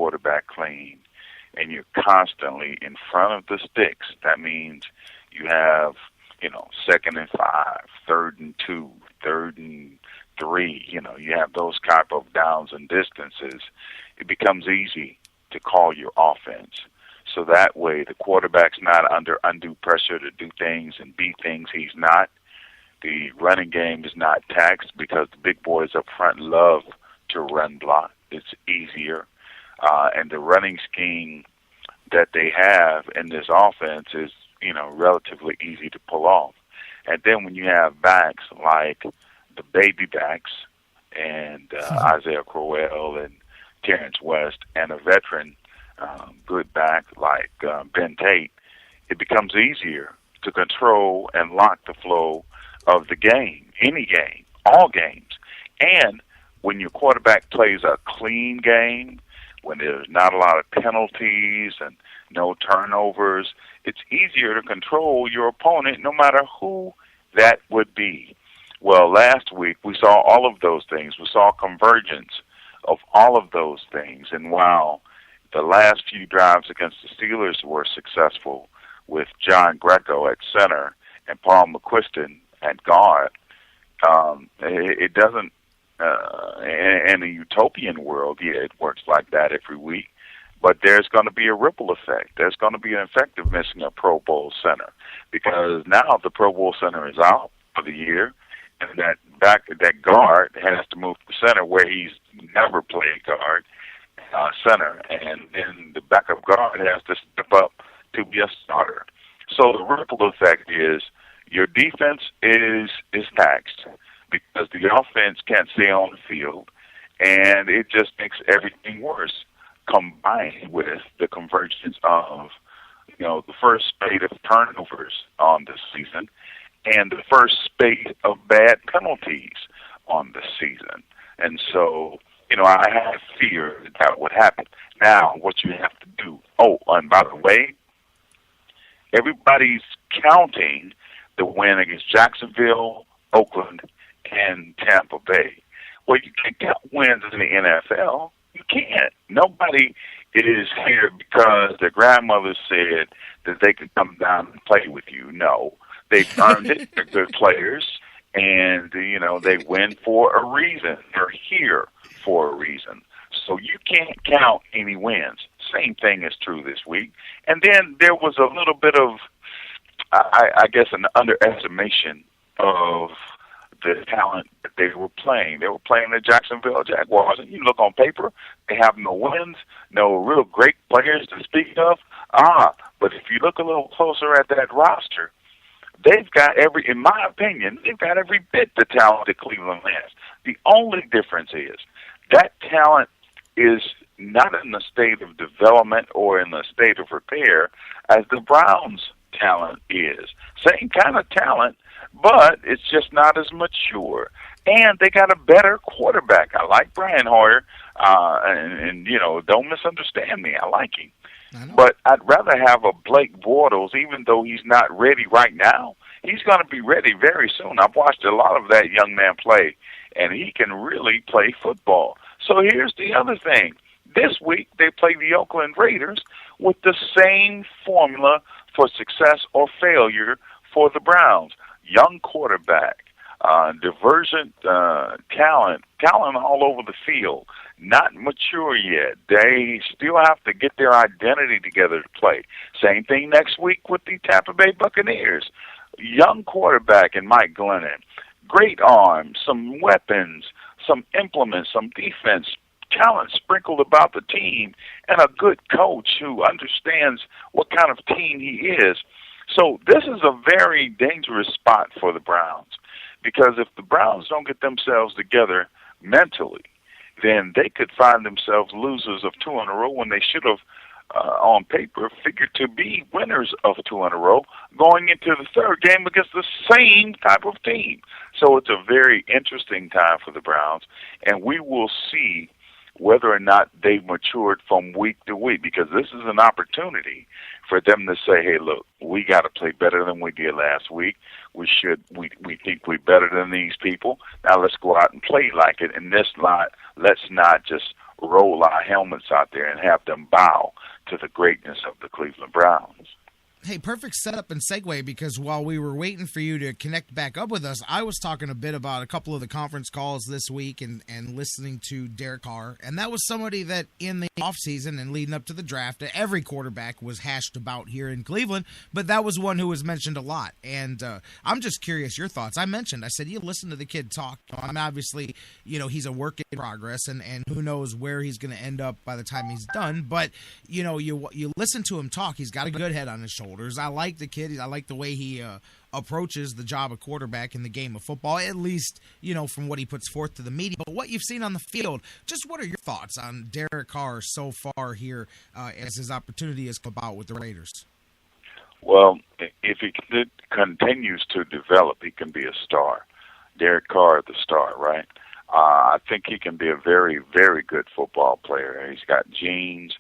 quarterback clean, and you're constantly in front of the sticks, that means you have, 2nd and 5, 3rd and 2, 3rd and 3, you have those type of downs and distances, it becomes easy to call your offense. So that way the quarterback's not under undue pressure to do things and be things he's not. The running game is not taxed because the big boys up front love to run block. It's easier. And the running scheme that they have in this offense is, relatively easy to pull off. And then when you have backs like the baby backs and Isaiah Crowell and Terrence West and a veteran good back like Ben Tate, it becomes easier to control and lock the flow of the game, any game, all games. And when your quarterback plays a clean game, when there's not a lot of penalties and no turnovers, it's easier to control your opponent no matter who that would be. Well, last week we saw all of those things. We saw convergence of all of those things. And while the last few drives against the Steelers were successful with John Greco at center and Paul McQuiston at guard, it doesn't, in a utopian world, it works like that every week. But there's going to be a ripple effect. There's going to be an effect of missing a Pro Bowl center because now the Pro Bowl center is out for the year, and that guard has to move to center where he's never played guard, center, and then the backup guard has to step up to be a starter. So the ripple effect is your defense is taxed because the offense can't stay on the field, and it just makes everything worse, combined with the convergence of, the first spate of turnovers on this season and the first spate of bad penalties on this season. And so, I have fear that would happen. Now, what you have to do, and by the way, everybody's counting the win against Jacksonville, Oakland, and Tampa Bay. Well, you can't count wins in the NFL. You can't. Nobody is here because their grandmother said that they could come down and play with you. No, they've earned it. They're good players, and, they win for a reason. They're here for a reason. So you can't count any wins. Same thing is true this week. And then there was a little bit of, I guess, an underestimation of the talent that they were playing. They were playing the Jacksonville Jaguars, and you look on paper, they have no wins, no real great players to speak of. But if you look a little closer at that roster, they've got in my opinion, they've got every bit the talent that Cleveland has. The only difference is that talent is not in the state of development or in the state of repair as the Browns' talent is. Same kind of talent, but it's just not as mature. And they got a better quarterback. I like Brian Hoyer, and don't misunderstand me. I like him. But I'd rather have a Blake Bortles, even though he's not ready right now. He's going to be ready very soon. I've watched a lot of that young man play, and he can really play football. So here's the other thing. This week they play the Oakland Raiders with the same formula for success or failure for the Browns. Young quarterback, divergent talent all over the field, not mature yet. They still have to get their identity together to play. Same thing next week with the Tampa Bay Buccaneers. Young quarterback in Mike Glennon, great arm, some weapons, some implements, some defense, talent sprinkled about the team, and a good coach who understands what kind of team he is. So this is a very dangerous spot for the Browns, because if the Browns don't get themselves together mentally, then they could find themselves losers of 2 in a row when they should have, on paper, figured to be winners of 2 in a row going into the third game against the same type of team. So it's a very interesting time for the Browns, and we will see whether or not they've matured from week to week, because this is an opportunity for them to say, hey, look, we got to play better than we did last week. We think we're better than these people. Now let's go out and play like it. In this lot, let's not just roll our helmets out there and have them bow to the greatness of the Cleveland Browns. Hey, perfect setup and segue, because while we were waiting for you to connect back up with us, I was talking a bit about a couple of the conference calls this week and listening to Derek Carr. And that was somebody that in the offseason and leading up to the draft, every quarterback was hashed about here in Cleveland, but that was one who was mentioned a lot. And I'm just curious your thoughts. I said, you listen to the kid talk. I mean, obviously, he's a work in progress, and who knows where he's going to end up by the time he's done. But, you listen to him talk. He's got a good head on his shoulders. I like the kid. I like the way he approaches the job of quarterback in the game of football, at least, from what he puts forth to the media. But what you've seen on the field, just what are your thoughts on Derek Carr so far here as his opportunity has come about with the Raiders? Well, if he continues to develop, he can be a star. Derek Carr, the star, right? I think he can be a very, very good football player. He's got genes,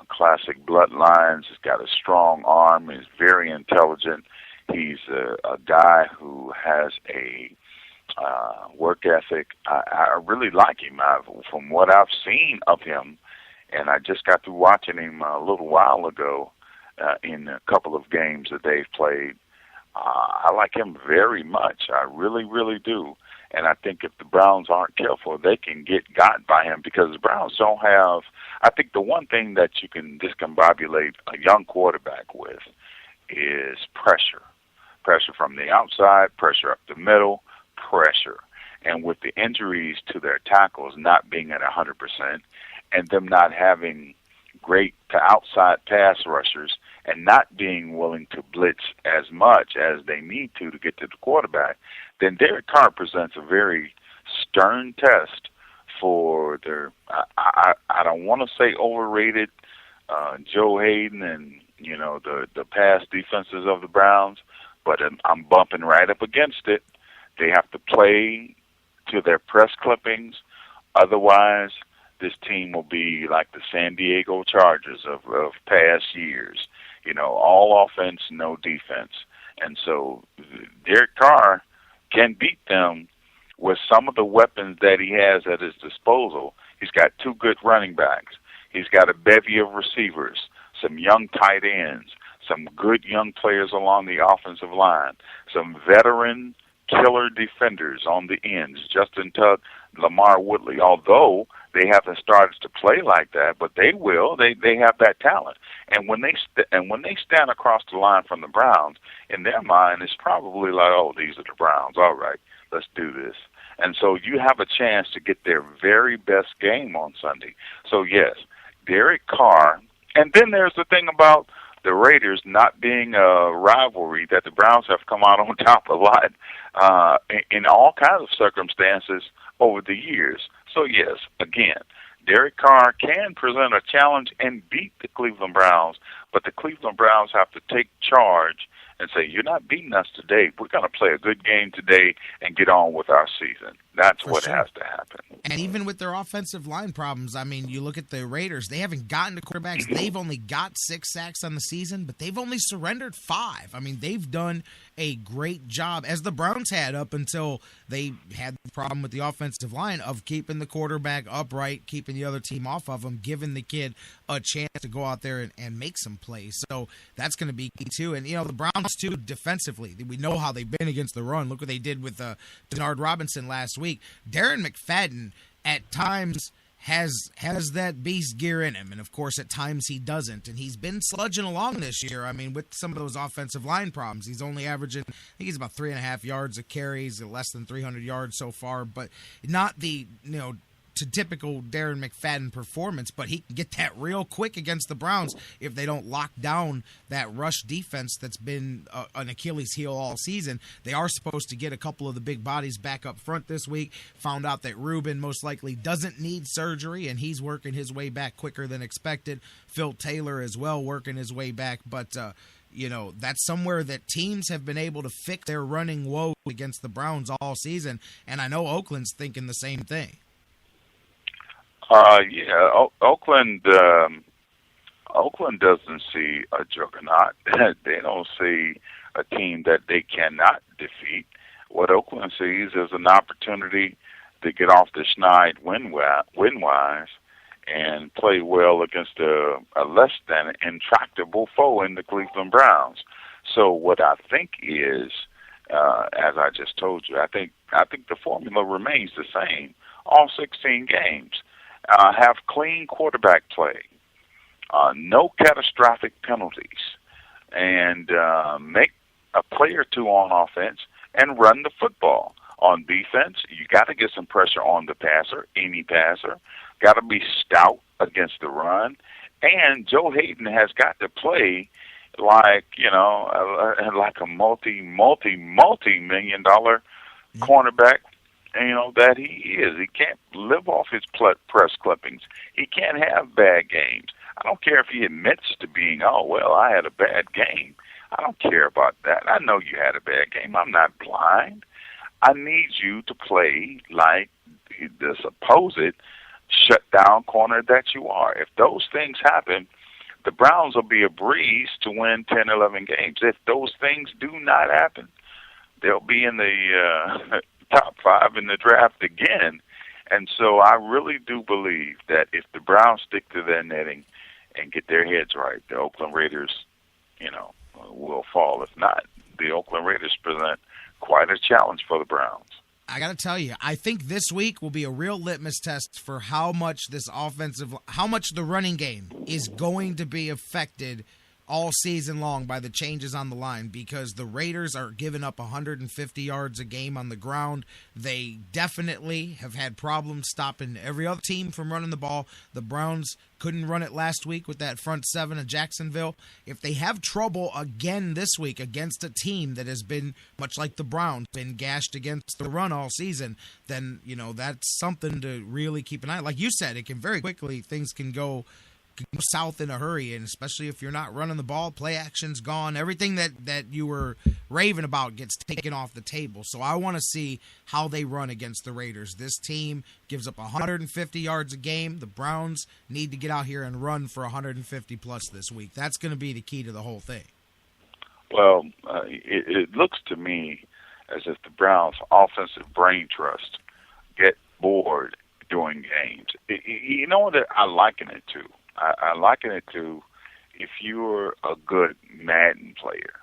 classic bloodlines. He's got a strong arm. He's very intelligent. He's a guy who has a work ethic. I really like him. From what I've seen of him, and I just got through watching him a little while ago in a couple of games that they've played. I like him very much. I really, really do. And I think if the Browns aren't careful, they can get got by him, because the Browns don't have – I think the one thing that you can discombobulate a young quarterback with is pressure. Pressure from the outside, pressure up the middle, pressure. And with the injuries to their tackles not being at 100% and them not having great outside pass rushers and not being willing to blitz as much as they need to get to the quarterback, then Derek Carr presents a very stern test for their, I don't want to say overrated Joe Hayden and, the past defenses of the Browns, but I'm bumping right up against it. They have to play to their press clippings. Otherwise, this team will be like the San Diego Chargers of past years. All offense, no defense. And so Derek Carr can beat them with some of the weapons that he has at his disposal. He's got two good running backs. He's got a bevy of receivers, some young tight ends, some good young players along the offensive line, some veteran killer defenders on the ends, Justin Tuck, Lamar Woodley, although they haven't started to play like that, but they will. They have that talent. And when they stand across the line from the Browns, in their mind, it's probably like, oh, these are the Browns. All right, let's do this. And so you have a chance to get their very best game on Sunday. So, yes, Derek Carr. And then there's the thing about the Raiders not being a rivalry that the Browns have come out on top a lot in all kinds of circumstances over the years. So, yes, again, Derek Carr can present a challenge and beat the Cleveland Browns, but the Cleveland Browns have to take charge and say, you're not beating us today. We're going to play a good game today and get on with our season. That's what has to happen. And even with their offensive line problems, I mean, you look at the Raiders, they haven't gotten to quarterbacks. They've only got 6 sacks on the season, but they've only surrendered 5. I mean, they've done a great job, as the Browns had up until they had the problem with the offensive line, of keeping the quarterback upright, keeping the other team off of him, giving the kid a chance to go out there and make some plays. So that's going to be key, too. And, the Browns, too, defensively, we know how they've been against the run. Look what they did with Denard Robinson last week. Darren McFadden at times has that beast gear in him, and of course at times he doesn't, and he's been sludging along this year. I mean, with some of those offensive line problems, he's only averaging, I think he's about 3.5 yards a carry. He's less than 300 yards so far, but not the to typical Darren McFadden performance, but he can get that real quick against the Browns if they don't lock down that rush defense that's been an Achilles heel all season. They are supposed to get a couple of the big bodies back up front this week. Found out that Rubin most likely doesn't need surgery, and he's working his way back quicker than expected. Phil Taylor as well working his way back, but that's somewhere that teams have been able to fix their running woes against the Browns all season, and I know Oakland's thinking the same thing. Oakland doesn't see a juggernaut. They don't see a team that they cannot defeat. What Oakland sees is an opportunity to get off the schneid win-wise and play well against a less than intractable foe in the Cleveland Browns. So what I think is, as I just told you, I think the formula remains the same. All 16 games have clean quarterback play, no catastrophic penalties, and make a play or two on offense and run the football. On defense, you got to get some pressure on the passer, any passer. Got to be stout against the run, and Joe Hayden has got to play like like a multi-million dollar cornerback. That he is. He can't live off his press clippings. He can't have bad games. I don't care if he admits to being, I had a bad game. I don't care about that. I know you had a bad game. I'm not blind. I need you to play like the supposed shutdown corner that you are. If those things happen, the Browns will be a breeze to win 10, 11 games. If those things do not happen, they'll be in the top 5 in the draft again. And so I really do believe that if the Browns stick to their netting and get their heads right, the Oakland Raiders, will fall. If not, the Oakland Raiders present quite a challenge for the Browns. I got to tell you, I think this week will be a real litmus test for how much how much the running game is going to be affected all season long by the changes on the line, because the Raiders are giving up 150 yards a game on the ground. They definitely have had problems stopping every other team from running the ball. The Browns couldn't run it last week with that front 7 of Jacksonville. If they have trouble again this week against a team that has been, much like the Browns, been gashed against the run all season, then, that's something to really keep an eye on. Like you said, it can very quickly, things can go south in a hurry, and especially if you're not running the ball, play action's gone. Everything that you were raving about gets taken off the table. So I want to see how they run against the Raiders. This team gives up 150 yards a game. The Browns need to get out here and run for 150 plus this week. That's going to be the key to the whole thing. Well, it looks to me as if the Browns' offensive brain trust get bored during games. You know what I liken it to? I liken it to if you're a good Madden player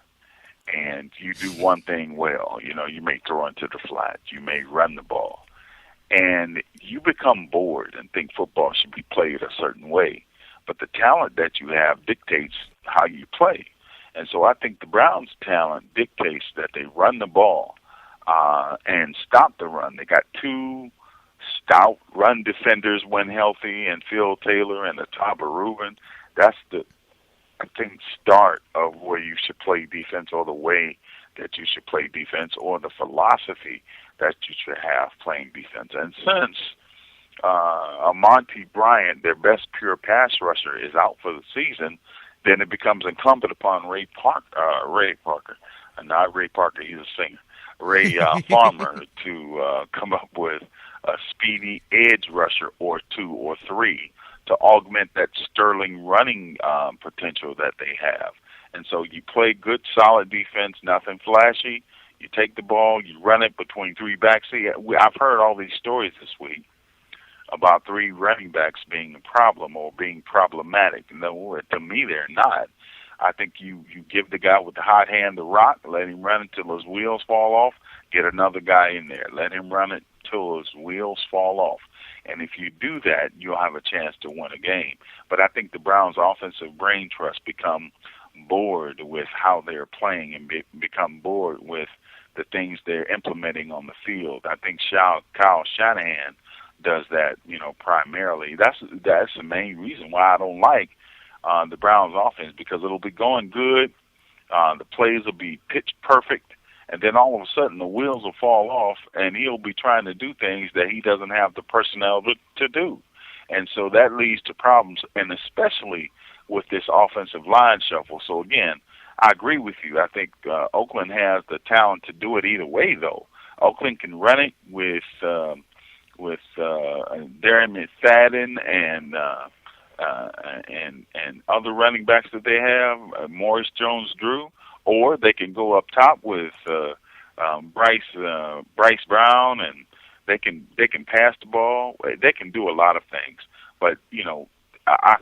and you do one thing well, you may throw into the flat, you may run the ball, and you become bored and think football should be played a certain way. But the talent that you have dictates how you play. And so I think the Browns' talent dictates that they run the ball and stop the run. They got 2 stout run defenders when healthy, and Phil Taylor and Ataba Rubin. That's the, I think, start of where you should play defense, or the way that you should play defense, or the philosophy that you should have playing defense. And since Monty Bryant, their best pure pass rusher, is out for the season, then it becomes incumbent upon Ray Parker, not Ray Parker, he's a singer, Ray Farmer, to come up with a speedy edge rusher or 2 or 3 to augment that sterling running potential that they have. And so you play good, solid defense, nothing flashy. You take the ball, you run it between 3 backs. See, I've heard all these stories this week about 3 running backs being a problem or being problematic. No, to me, they're not. I think you give the guy with the hot hand the rock, let him run until his wheels fall off, get another guy in there, let him run it till his wheels fall off. And if you do that, you'll have a chance to win a game. But I think the Browns' offensive brain trust become bored with how they're playing and become bored with the things they're implementing on the field. I think Kyle Shanahan does that, primarily. That's the main reason why I don't like the Browns' offense, because it'll be going good, the plays will be pitch perfect, and then all of a sudden the wheels will fall off, and he'll be trying to do things that he doesn't have the personnel to do. And so that leads to problems, and especially with this offensive line shuffle. So, again, I agree with you. I think Oakland has the talent to do it either way, though. Oakland can run it with Darren McFadden and other running backs that they have, Morris Jones-Drew, or they can go up top with Bryce Brown, and they can pass the ball. They can do a lot of things. But, you know, I